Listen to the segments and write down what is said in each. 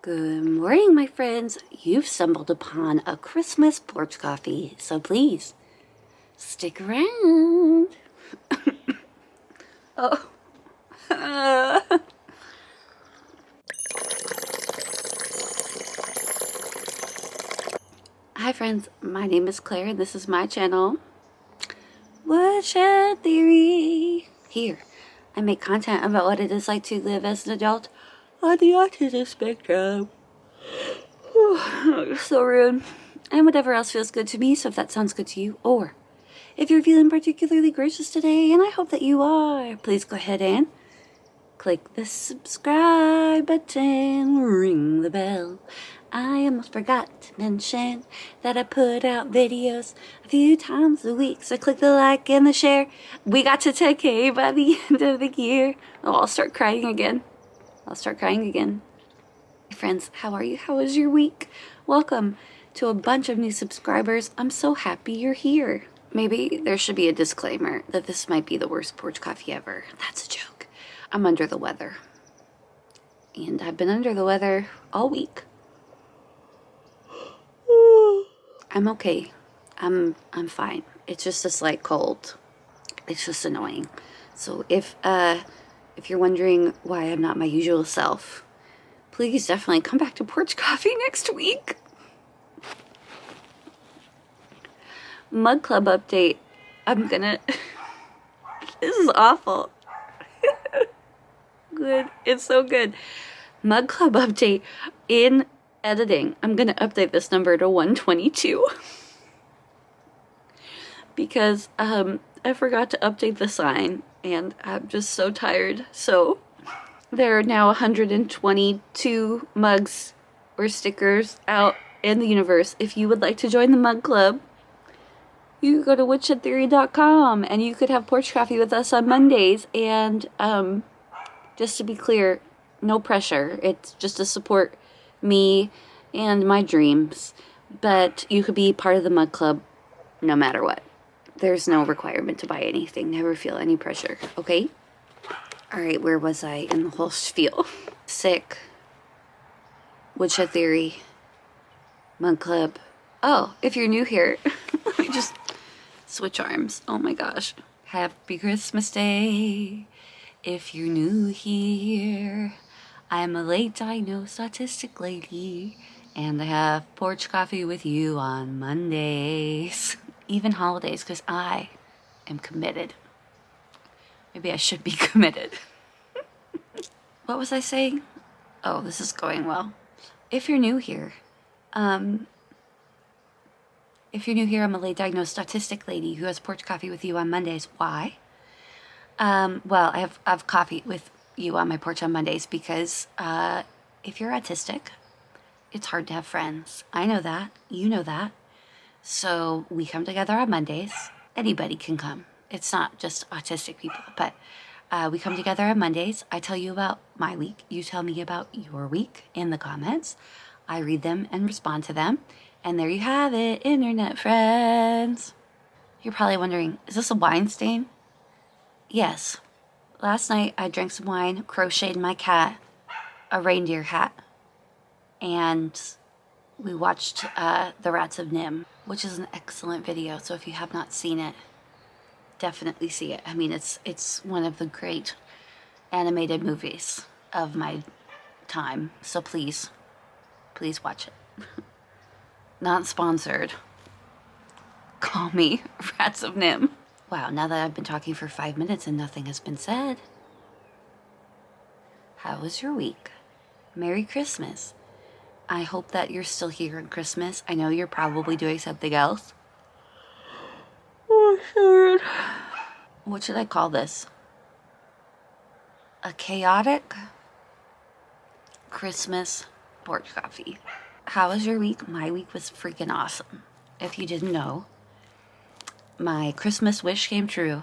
Good morning, my friends. You've stumbled upon a Christmas porch coffee, so please stick around. Oh. Hi, friends. My name is Claire, and this is my channel, Woodshed Theory. Here, I make content about what it is like to live as an adult on the autism spectrum. So rude. And whatever else feels good to me, so if that sounds good to you, or if you're feeling particularly gracious today, and I hope that you are, please go ahead and click the subscribe button, ring the bell. I almost forgot to mention that I put out videos a few times a week, so click the like and the share. We got to 10K by the end of the year. Oh, I'll start crying again. Friends, how are you? How was your week? Welcome to a bunch of new subscribers. I'm so happy you're here. Maybe there should be a disclaimer that this might be the worst porch coffee ever. That's a joke. I'm under the weather. And I've been under the weather all week. I'm okay. I'm fine. It's just a slight cold. It's just annoying. So if you're wondering why I'm not my usual self, please definitely come back to Porch Coffee next week. Mug Club update. This is awful. Good. It's so good. Mug Club update in editing. I'm gonna update this number to 122 because I forgot to update the sign and I'm just so tired. So there are now 122 mugs or stickers out in the universe. If you would like to join the Mug Club, you go to woodshedtheory.com and you could have porch coffee with us on Mondays. And just to be clear, no pressure. It's just to support me and my dreams. But you could be part of the Mug Club no matter what. There's no requirement to buy anything. Never feel any pressure, okay? All right, where was I in the whole spiel? Sick. Woodshed Theory. Mug Club. Oh, if you're new here, let me just switch arms. Oh my gosh. Happy Christmas Day. If you're new here, I'm a late diagnosed autistic lady, and I have porch coffee with you on Mondays. Even holidays, because I am committed. Maybe I should be committed. What was I saying? Oh, this is going well. If you're new here, I'm a late diagnosed autistic lady who has porch coffee with you on Mondays. Why? Well, I have coffee with you on my porch on Mondays because if you're autistic, it's hard to have friends. I know that. You know that. So we come together on Mondays. Anybody can come. It's not just autistic people, but we come together on Mondays. I tell you about my week. You tell me about your week in the comments. I read them and respond to them. And there you have it, internet friends. You're probably wondering, is this a wine stain? Yes. Last night I drank some wine, crocheted my cat a reindeer hat, and we watched The Rats of Nim, which is an excellent video. So if you have not seen it, definitely see it. I mean, it's one of the great animated movies of my time. So please watch it. Not sponsored. Call me Rats of Nim. Wow, now that I've been talking for 5 minutes and nothing has been said. How was your week? Merry Christmas. I hope that you're still here on Christmas. I know you're probably doing something else. Oh, shit. What should I call this? A chaotic Christmas porch coffee. How was your week? My week was freaking awesome. If you didn't know, my Christmas wish came true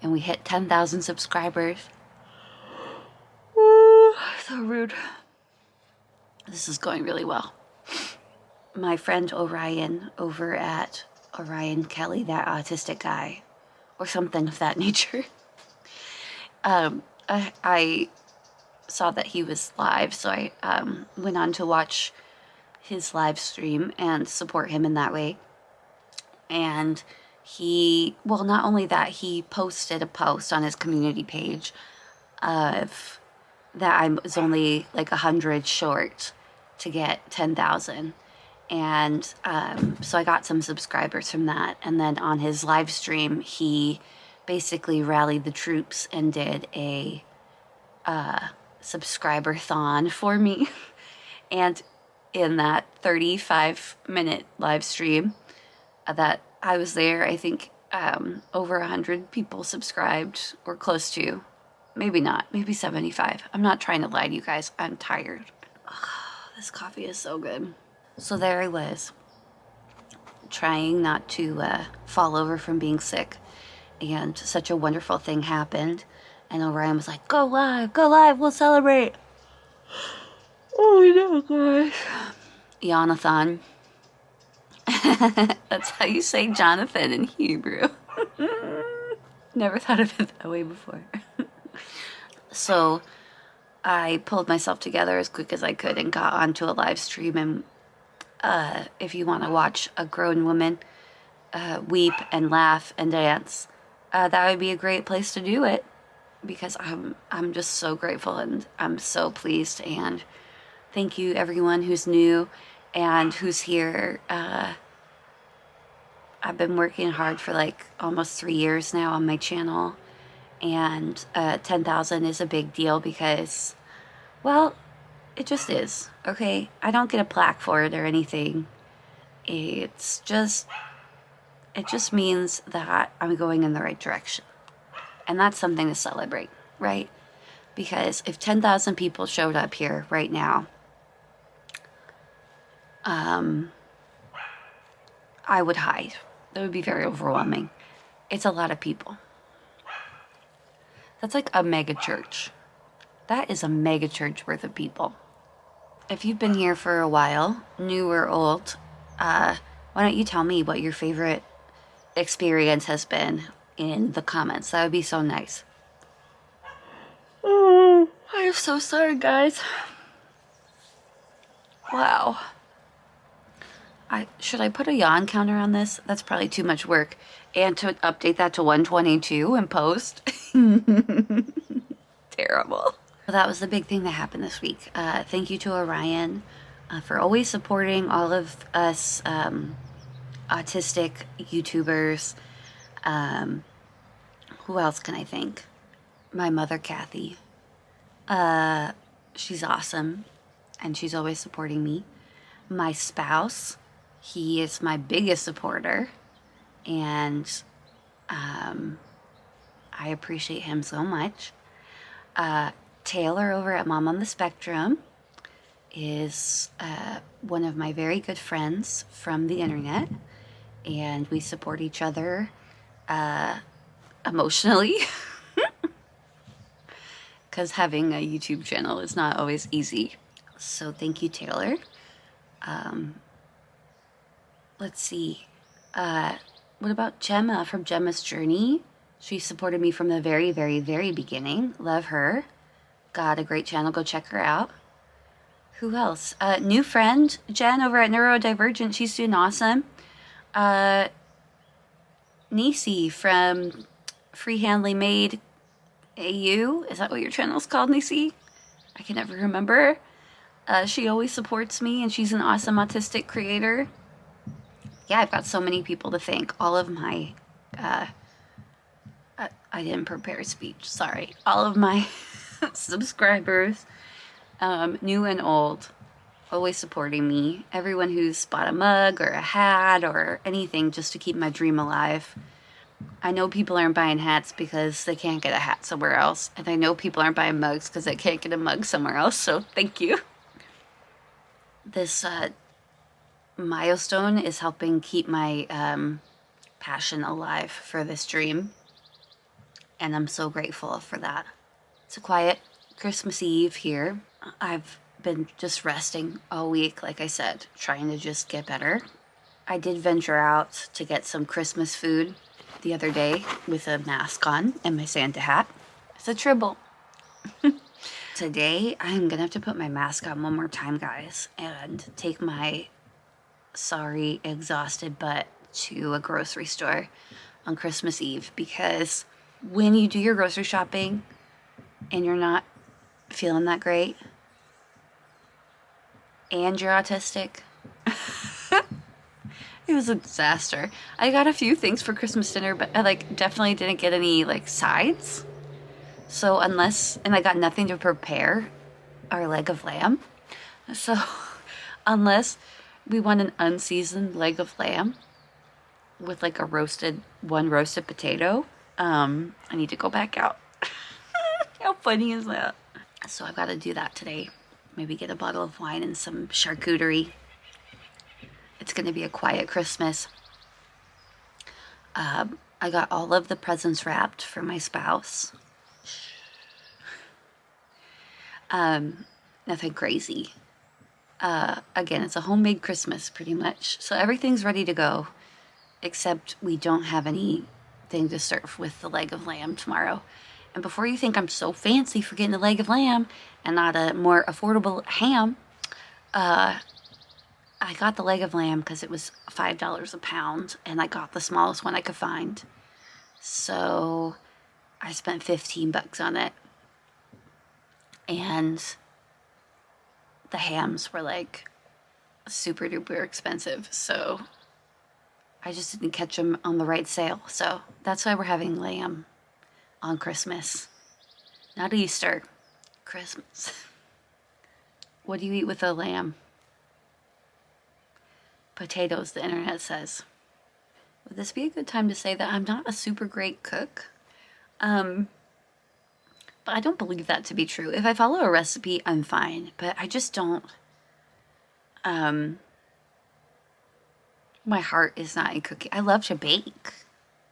and we hit 10,000 subscribers. So rude. This is going really well. My friend Orion over at Orion Kelly, that autistic guy, or something of that nature, I saw that he was live, so I went on to watch his live stream and support him in that way. And he, well, not only that, he posted a post on his community page of that I was only like 100 short to get 10,000. And so I got some subscribers from that. And then on his live stream, he basically rallied the troops and did a subscriber-thon for me. And in that 35-minute live stream that I was there, I think over 100 people subscribed, or close to. Maybe not, maybe 75. I'm not trying to lie to you guys. I'm tired. Oh, this coffee is so good. So there I was, trying not to fall over from being sick. And such a wonderful thing happened. And Orion was like, go live, we'll celebrate. Oh, no, guys. Jonathan. That's how you say Jonathan in Hebrew. Never thought of it that way before. So I pulled myself together as quick as I could and got onto a live stream. And if you want to watch a grown woman weep and laugh and dance, that would be a great place to do it, because I'm just so grateful and I'm so pleased. And thank you everyone who's new and who's here. I've been working hard for like almost 3 years now on my channel, and 10,000 is a big deal because, well, it just is, okay? I don't get a plaque for it or anything. It just means that I'm going in the right direction. And that's something to celebrate, right? Because if 10,000 people showed up here right now, I would hide. That would be very overwhelming. It's a lot of people. That's like a mega church. That is a mega church worth of people. If you've been here for a while, new or old, why don't you tell me what your favorite experience has been in the comments? That would be so nice. Oh, I'm so sorry, guys. Wow. Should I put a yawn counter on this? That's probably too much work. And to update that to 122 and post. Terrible. Well, that was the big thing that happened this week. Thank you to Orion for always supporting all of us autistic YouTubers. Who else can I thank? My mother, Kathy. She's awesome, and she's always supporting me. My spouse, he is my biggest supporter, and I appreciate him so much. Taylor over at Mom on the Spectrum is one of my very good friends from the internet, and we support each other emotionally, because having a YouTube channel is not always easy. So thank you, Taylor. Let's see. What about Gemma from Gemma's Journey? She supported me from the very, very, very beginning. Love her. Got a great channel. Go check her out. Who else? New friend, Jen over at Neurodivergent. She's doing awesome. Nisi from Freehandly Made AU. Is that what your channel's called, Nisi? I can never remember. She always supports me, and she's an awesome autistic creator. Yeah, I've got so many people to thank. All of my, I didn't prepare a speech, sorry. All of my subscribers, new and old, always supporting me. Everyone who's bought a mug or a hat or anything just to keep my dream alive. I know people aren't buying hats because they can't get a hat somewhere else. And I know people aren't buying mugs because they can't get a mug somewhere else, so thank you. This milestone is helping keep my passion alive for this dream, and I'm so grateful for that. It's a quiet Christmas Eve here. I've been just resting all week, like I said, trying to just get better. I did venture out to get some Christmas food the other day with a mask on and my Santa hat. It's a tribble. today I'm gonna have to put my mask on one more time, guys, and take my sorry exhausted butt to a grocery store on Christmas Eve, because when you do your grocery shopping and you're not feeling that great and you're autistic, it was a disaster. I got a few things for Christmas dinner, but I definitely didn't get any sides. So and I got nothing to prepare our leg of lamb. So unless we want an unseasoned leg of lamb with one roasted potato, I need to go back out. How funny is that? So I've got to do that today. Maybe get a bottle of wine and some charcuterie. It's going to be a quiet Christmas. I got all of the presents wrapped for my spouse. Nothing crazy. Again, it's a homemade Christmas pretty much. So everything's ready to go, except we don't have anything to serve with the leg of lamb tomorrow. And before you think I'm so fancy for getting a leg of lamb and not a more affordable ham, I got the leg of lamb because it was $5 a pound, and I got the smallest one I could find. So I spent $15 on it. And the hams were super duper expensive, so I just didn't catch them on the right sale. So that's why we're having lamb on Christmas. Not Easter, Christmas. What do you eat with a lamb? Potatoes, the internet says. Would this be a good time to say that I'm not a super great cook? But I don't believe that to be true. If I follow a recipe, I'm fine. But I just don't... my heart is not in cooking. I love to bake.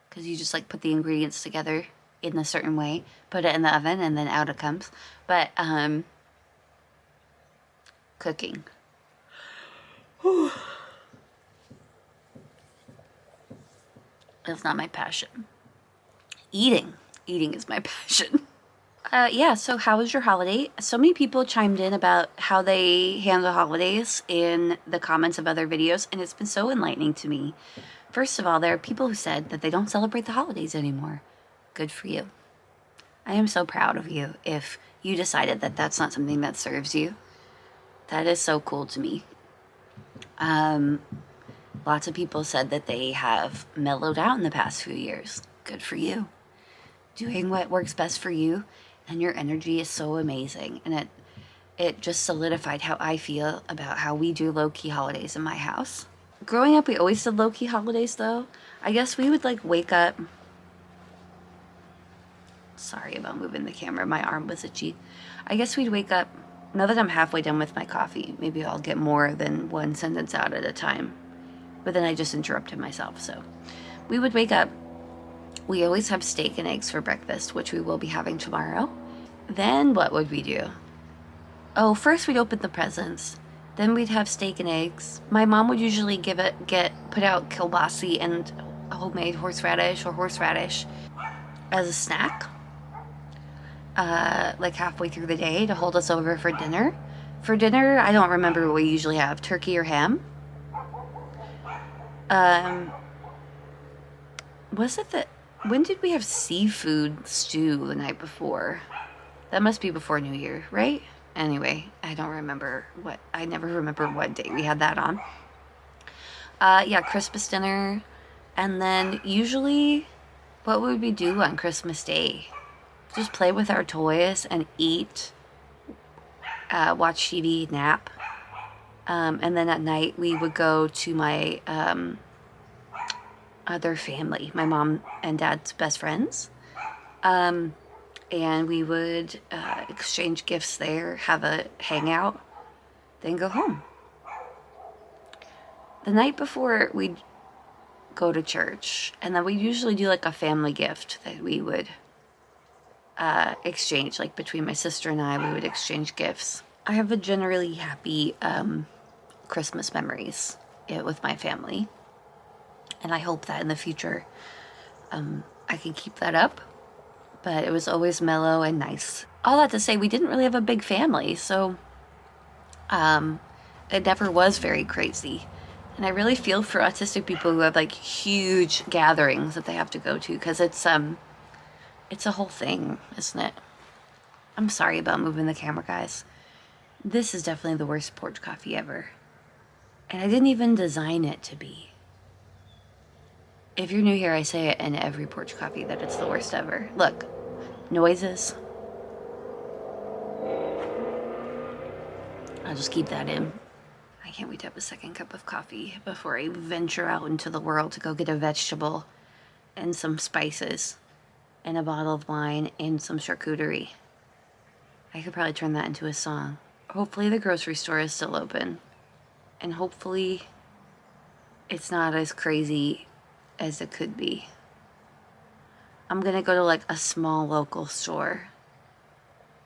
Because you just put the ingredients together in a certain way. Put it in the oven and then out it comes. But, cooking. That's not my passion. Eating is my passion. Yeah, so how was your holiday? So many people chimed in about how they handle holidays in the comments of other videos, and it's been so enlightening to me. First of all, there are people who said that they don't celebrate the holidays anymore. Good for you. I am so proud of you if you decided that that's not something that serves you. That is so cool to me. Lots of people said that they have mellowed out in the past few years. Good for you. Doing what works best for you, and your energy is so amazing. And it just solidified how I feel about how we do low-key holidays in my house. Growing up, we always did low-key holidays, though. I guess we would wake up... Sorry about moving the camera. My arm was itchy. I guess we'd wake up... Now that I'm halfway done with my coffee, maybe I'll get more than one sentence out at a time. But then I just interrupted myself, so... We would wake up. We always have steak and eggs for breakfast, which we will be having tomorrow. Then what would we do? Oh, first we'd open the presents. Then we'd have steak and eggs. My mom would usually put out kielbasa and homemade horseradish as a snack. Halfway through the day to hold us over for dinner. For dinner, I don't remember what we usually have. Turkey or ham? When did we have seafood stew the night before? That must be before New Year, right? Anyway, I never remember what day we had that on. Yeah, Christmas dinner. And then usually, what would we do on Christmas Day? Just play with our toys and eat, watch TV, nap. And then at night, we would go to my other family, my mom and dad's best friends. And we would exchange gifts there, have a hangout, then go home. The night before, we'd go to church, and then we usually do a family gift that we would exchange, between my sister and I, we would exchange gifts. I have a generally happy Christmas memories with my family, and I hope that in the future I can keep that up. But it was always mellow and nice. all that to say, we didn't really have a big family, so it never was very crazy. And I really feel for autistic people who have like huge gatherings that they have to go to, because it's a whole thing, isn't it? I'm sorry about moving the camera, guys. This is definitely the worst porch coffee ever. And I didn't even design it to be. If you're new here, I say it in every porch coffee that it's the worst ever. Look, noises. I'll just keep that in. I can't wait to have a second cup of coffee before I venture out into the world to go get a vegetable and some spices and a bottle of wine and some charcuterie. I could probably turn that into a song. Hopefully the grocery store is still open. And hopefully it's not as crazy as it could be. I'm gonna go to like a small local store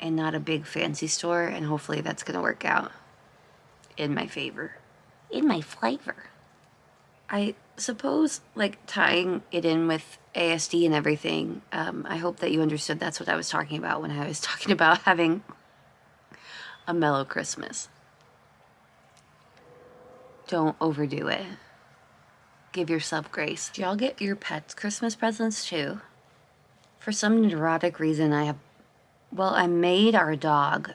and not a big fancy store, and hopefully that's gonna work out in my favor. In my flavor. I suppose, like, tying it in with ASD and everything, I hope that you understood that's what I was talking about when I was talking about having a mellow Christmas. Don't overdo it. Give yourself grace. Do y'all get your pets Christmas presents too? For some neurotic reason, I made our dog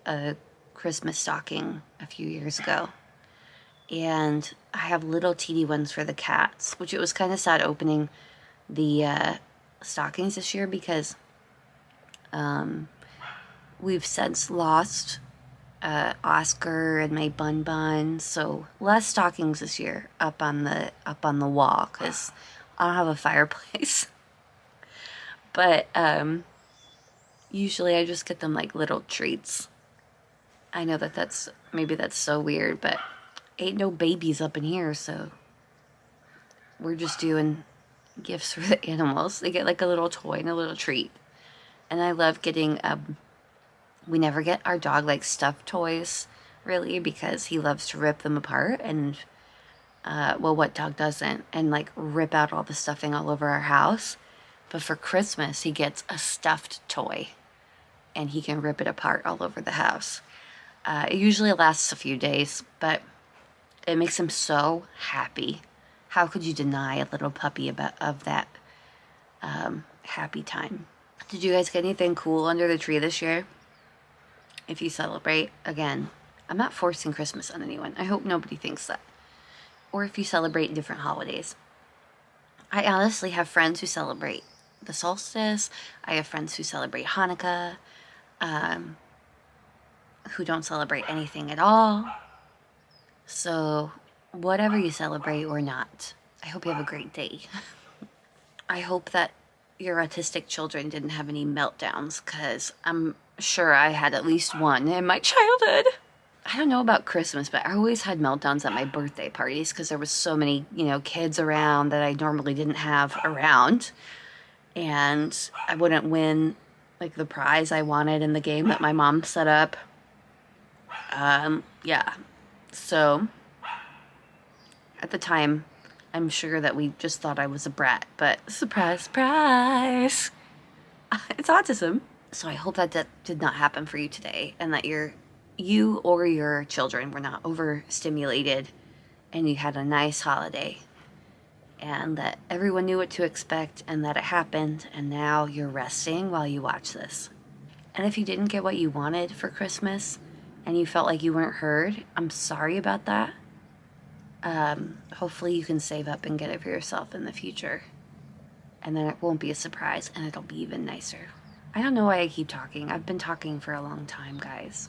a Christmas stocking a few years ago. And I have little teeny ones for the cats, which it was kind of sad opening the stockings this year because we've since lost Oscar and my Bun, so less stockings this year up on the wall because I don't have a fireplace. But usually I just get them like little treats. I know that's so weird, but ain't no babies up in here, so we're just doing gifts for the animals. They get like a little toy and a little treat. And I love getting we never get our dog like stuffed toys really because he loves to rip them apart, and what dog doesn't, and like rip out all the stuffing all over our house. But for Christmas he gets a stuffed toy and he can rip it apart all over the house. It usually lasts a few days, but it makes him so happy. How could you deny a little puppy of that happy time? Did you guys get anything cool under the tree this year? If you celebrate, again, I'm not forcing Christmas on anyone. I hope nobody thinks that. Or if you celebrate different holidays. I honestly have friends who celebrate the solstice. I have friends who celebrate Hanukkah, who don't celebrate anything at all. So whatever you celebrate or not, I hope you have a great day. I hope that your autistic children didn't have any meltdowns, because I'm sure I had at least one in my childhood. I don't know about Christmas, but I always had meltdowns at my birthday parties because there was so many, kids around that I normally didn't have around. And I wouldn't win like the prize I wanted in the game that my mom set up. Yeah. So at the time, I'm sure that we just thought I was a brat, but surprise, surprise. It's autism. So I hope that did not happen for you today, and that you or your children were not overstimulated and you had a nice holiday, and that everyone knew what to expect and that it happened, and now you're resting while you watch this. And if you didn't get what you wanted for Christmas and you felt like you weren't heard, I'm sorry about that. Hopefully you can save up and get it for yourself in the future, and then it won't be a surprise and it'll be even nicer. I don't know why I keep talking. I've been talking for a long time, guys.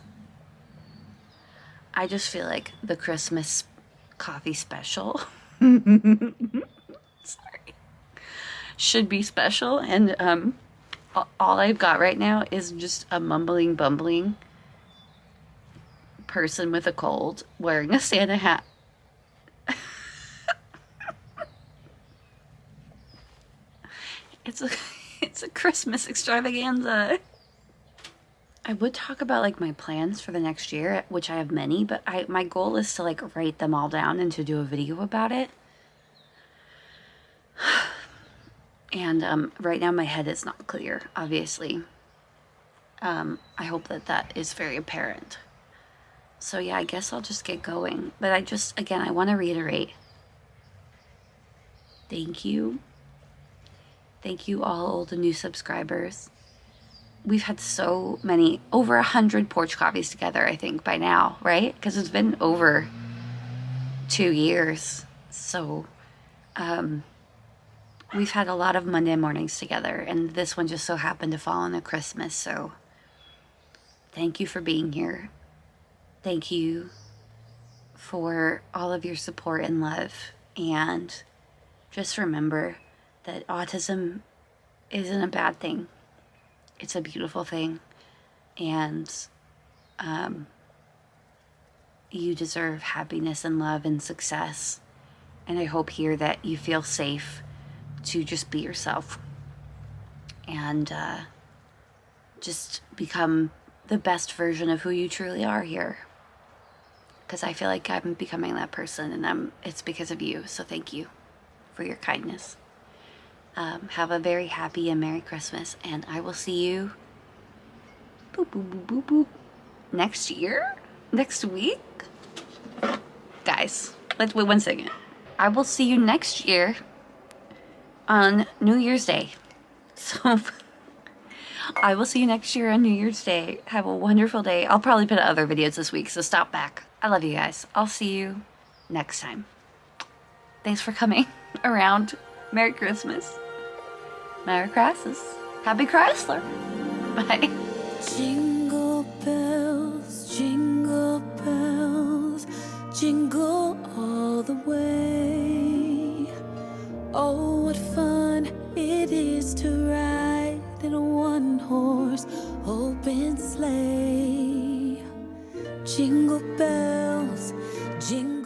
I just feel like the Christmas coffee special sorry, should be special, and all I've got right now is just a mumbling, bumbling person with a cold wearing a Santa hat. It's a Christmas extravaganza. I would talk about like my plans for the next year, which I have many, but my goal is to like write them all down and to do a video about it. And right now my head is not clear, obviously. I hope that that is very apparent. So yeah, I guess I'll just get going. But again, I want to reiterate, thank you. Thank you all old and new subscribers. We've had so many, over 100 Porch coffees together, I think, by now, right? Because it's been over 2 years. So we've had a lot of Monday mornings together, and this one just so happened to fall on a Christmas. So thank you for being here. Thank you for all of your support and love. And just remember that autism isn't a bad thing. It's a beautiful thing. And you deserve happiness and love and success. And I hope here that you feel safe to just be yourself and just become the best version of who you truly are here. Because I feel like I'm becoming that person, and it's because of you. So thank you for your kindness. Have a very happy and Merry Christmas, and I will see you boop, boop, boop, boop, boop, next year? Next week? Guys, let's wait 1 second. I will see you next year on New Year's Day. So I will see you next year on New Year's Day. Have a wonderful day. I'll probably put other videos this week, so stop back. I love you guys. I'll see you next time. Thanks for coming around. Merry Christmas. Merry Christmas. Happy Chrysler. Bye. Jingle bells, jingle all the way. Oh, what fun it is to ride in a one-horse open sleigh. Jingle bells, jingle